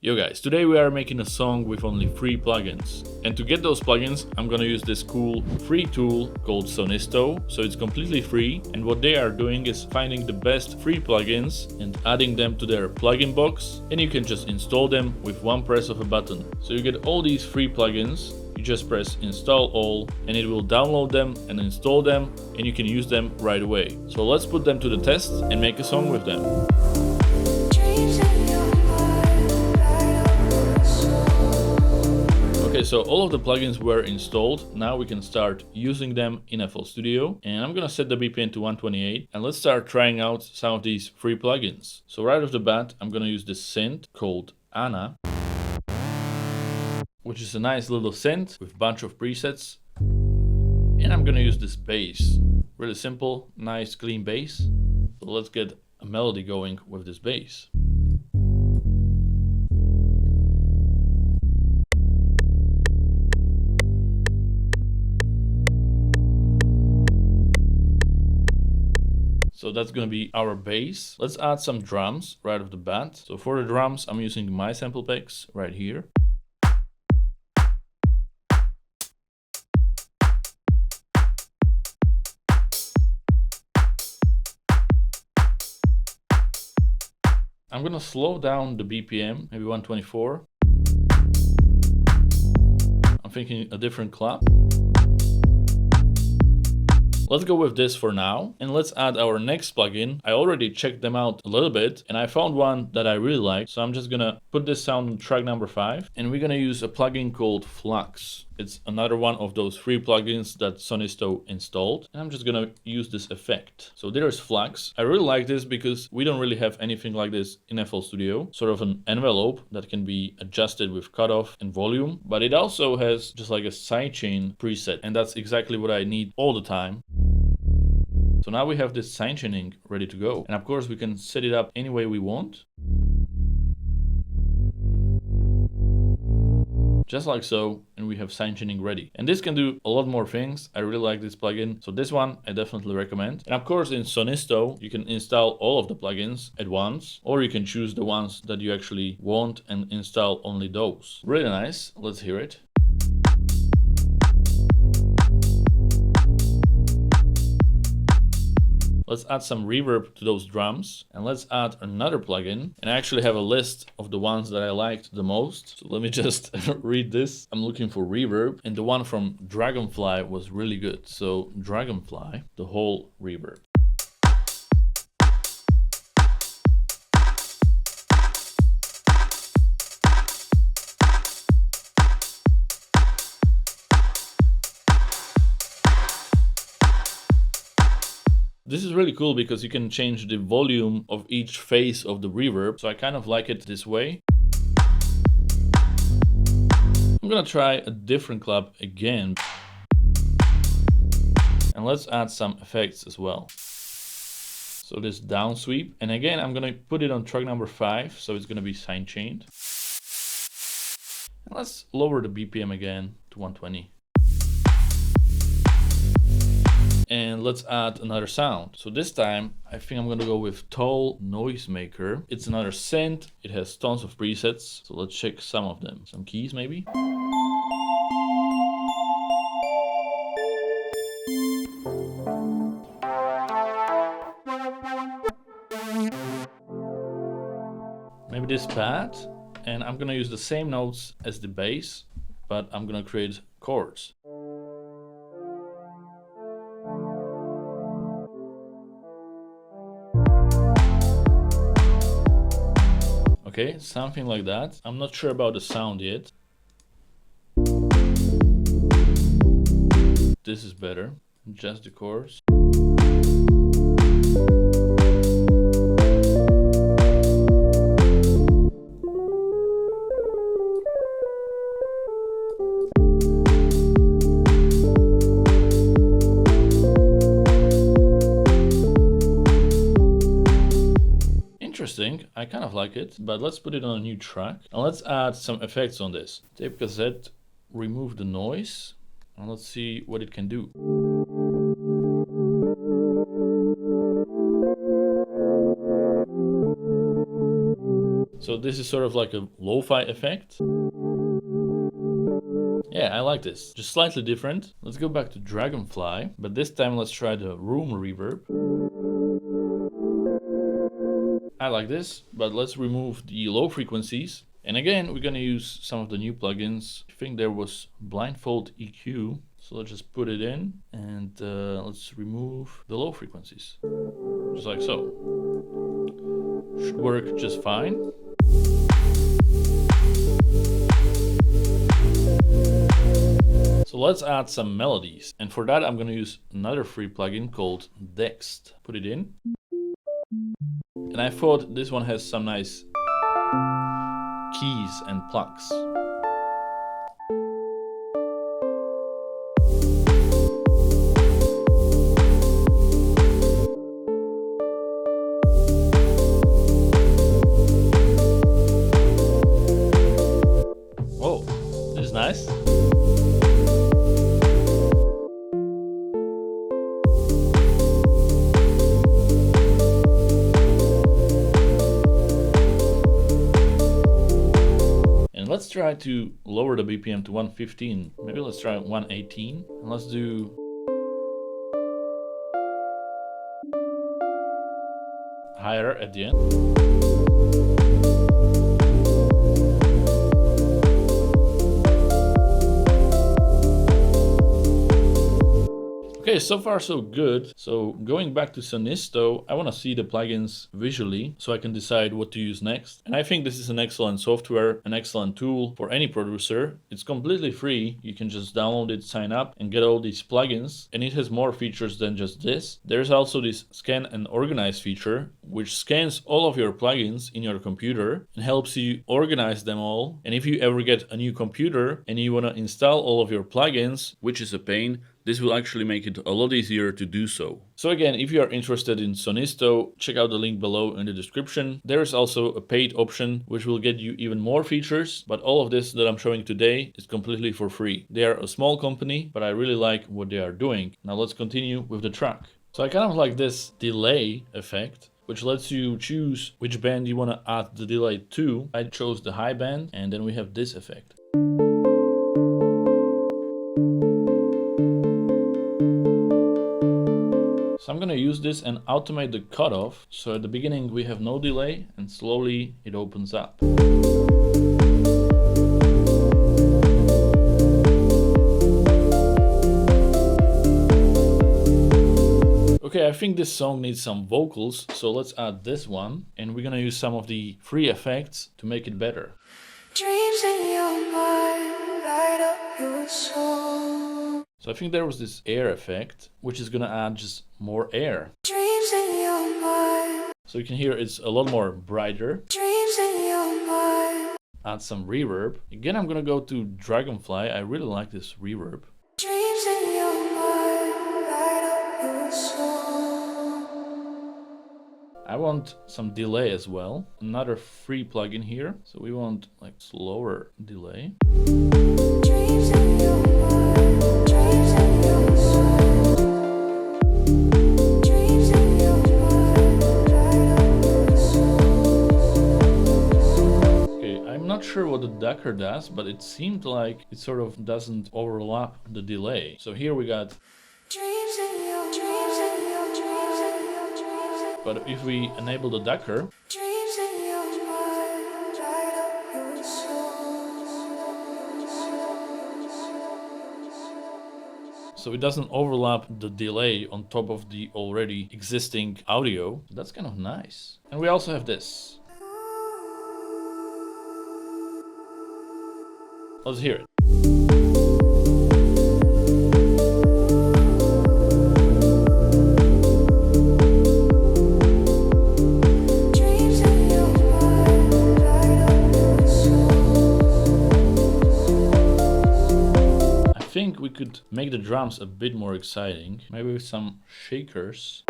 Yo guys, today we are making a song with only 3 plugins. And to get those plugins, I'm gonna use this cool free tool called Sonisto. So it's completely free, and what they are doing is finding the best free plugins and adding them to their plugin box, and you can just install them with one press of a button. So you get all these free plugins, you just press install all and it will download them and install them, and you can use them right away. So let's put them to the test and make a song with them. Okay, so all of the plugins were installed. Now we can start using them in FL Studio, and I'm gonna set the BPM to 128 and let's start trying out some of these free plugins. So right off the bat, I'm gonna use this synth called Anna, which is a nice little synth with a bunch of presets. And I'm gonna use this bass. Really simple, nice, clean bass. So let's get a melody going with this bass. So that's gonna be our bass. Let's add some drums right off the bat. So for the drums, I'm using my sample packs right here. I'm gonna slow down the BPM, maybe 124. I'm thinking a different clap. Let's go with this for now, and let's add our next plugin. I already checked them out a little bit and I found one that I really like. So I'm just gonna put this sound on track number 5, and we're gonna use a plugin called Flux. It's another one of those free plugins that Sonisto installed, and I'm just gonna use this effect. So there's Flux. I really like this because we don't really have anything like this in FL Studio. Sort of an envelope that can be adjusted with cutoff and volume, but it also has just like a sidechain preset, and that's exactly what I need all the time. So now we have this sidechaining ready to go. And of course we can set it up any way we want. Just like so, and we have sidechaining ready. And this can do a lot more things. I really like this plugin. So this one I definitely recommend. And of course in Sonisto, you can install all of the plugins at once, or you can choose the ones that you actually want and install only those. Really nice. Let's hear it. Let's add some reverb to those drums, and let's add another plugin. And I actually have a list of the ones that I liked the most. So let me just read this. I'm looking for reverb, and the one from Dragonfly was really good. So Dragonfly, the whole reverb. This is really cool because you can change the volume of each phase of the reverb. So I kind of like it this way. I'm gonna try a different clap again. And let's add some effects as well. So this down sweep. And again, I'm gonna put it on track number 5. So it's gonna be sidechained. And let's lower the BPM again to 120. And let's add another sound. So this time, I think I'm gonna go with Tall Noisemaker. It's another synth. It has tons of presets. So let's check some of them. Some keys maybe. Maybe this pad. And I'm gonna use the same notes as the bass, but I'm gonna create chords. Okay, something like that. I'm not sure about the sound yet. This is better. Just the chorus. Interesting, I kind of like it, but let's put it on a new track. And let's add some effects on this. Tape cassette, remove the noise, and let's see what it can do. So this is sort of like a lo-fi effect. Yeah, I like this. Just slightly different. Let's go back to Dragonfly, but this time let's try the room reverb. I like this, but let's remove the low frequencies. And again, we're gonna use some of the new plugins. I think there was blindfold EQ. So let's just put it in and let's remove the low frequencies. Just like so. Should work just fine. So let's add some melodies. And for that, I'm gonna use another free plugin called Dext. Put it in. And I thought this one has some nice keys and plucks. Oh, this is nice. Let's try to lower the BPM to 115. Maybe let's try 118. And let's do higher at the end. Okay, so far so good. So going back to Sonisto, I want to see the plugins visually so I can decide what to use next. And I think this is an excellent software, an excellent tool for any producer. It's completely free. You can just download it, sign up, and get all these plugins. And it has more features than just this. There's also this scan and organize feature, which scans all of your plugins in your computer and helps you organize them all. And if you ever get a new computer and you want to install all of your plugins, which is a pain, this will actually make it a lot easier to do so. So again, if you are interested in Sonisto, check out the link below in the description. There is also a paid option, which will get you even more features, but all of this that I'm showing today is completely for free. They are a small company, but I really like what they are doing. Now let's continue with the track. So I kind of like this delay effect, which lets you choose which band you want to add the delay to. I chose the high band, and then we have this effect. So I'm gonna use this and automate the cutoff. So at the beginning we have no delay and slowly it opens up. Okay, I think this song needs some vocals, so let's add this one. And we're gonna use some of the free effects to make it better. Dreams in your mind, light up your soul. So I think there was this air effect, which is gonna add just more air. Dreams in your mind. So you can hear it's a lot more brighter. Dreams in your mind. Add some reverb. Again, I'm gonna go to Dragonfly. I really like this reverb. Dreams in your mind, light up your soul. I want some delay as well. Another free plugin here. So we want like slower delay. Dreams in your mind. Not sure what the Ducker does, but it seemed like it sort of doesn't overlap the delay. So here we got. But if we enable the Ducker, so it doesn't overlap the delay on top of the already existing audio. That's kind of nice. And we also have this. Let's hear it. I think we could make the drums a bit more exciting, maybe with some shakers.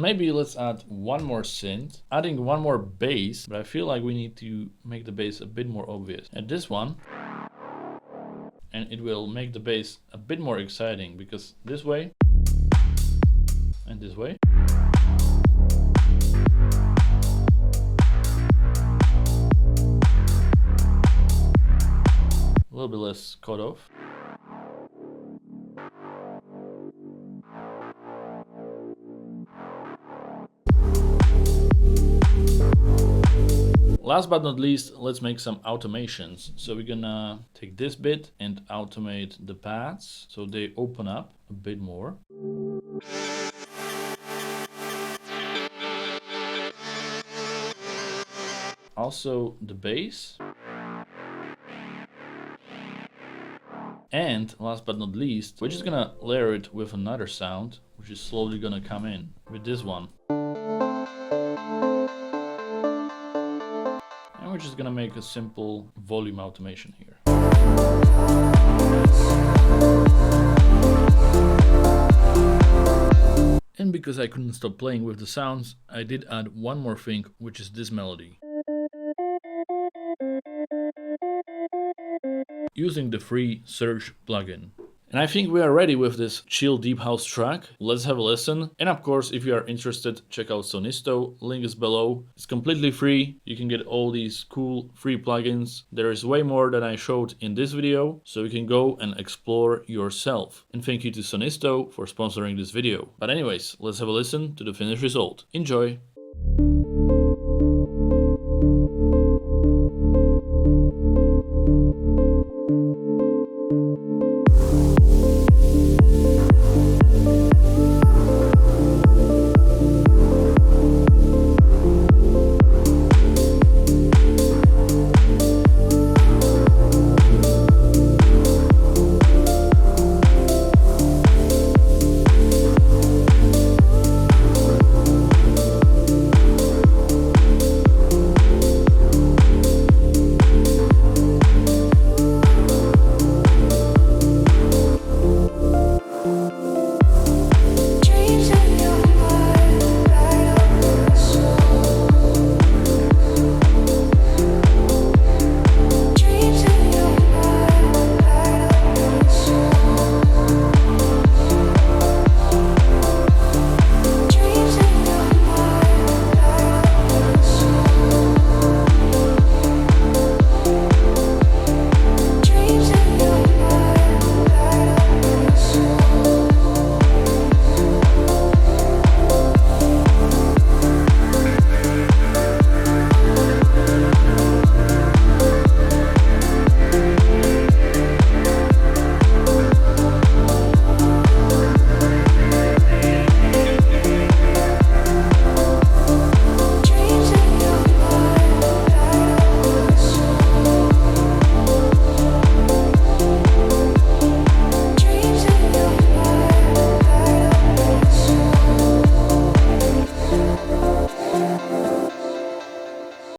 Maybe let's add one more synth, adding one more bass, but I feel like we need to make the bass a bit more obvious. Add this one, and it will make the bass a bit more exciting, because this way, and this way. little bit less cutoff. Last but not least, let's make some automations. So we're gonna take this bit and automate the pads so they open up a bit more. Also the bass. And last but not least, we're just gonna layer it with another sound, which is slowly gonna come in with this one. And we're just gonna make a simple volume automation here. And because I couldn't stop playing with the sounds, I did add one more thing, which is this melody. Using the free Surge plugin. And I think we are ready with this chill deep house track. Let's have a listen. And of course, if you are interested, check out Sonisto. Link is below. It's completely free. You can get all these cool free plugins. There is way more than I showed in this video, so you can go and explore yourself. And thank you to Sonisto for sponsoring this video. But anyways, let's have a listen to the finished result. Enjoy!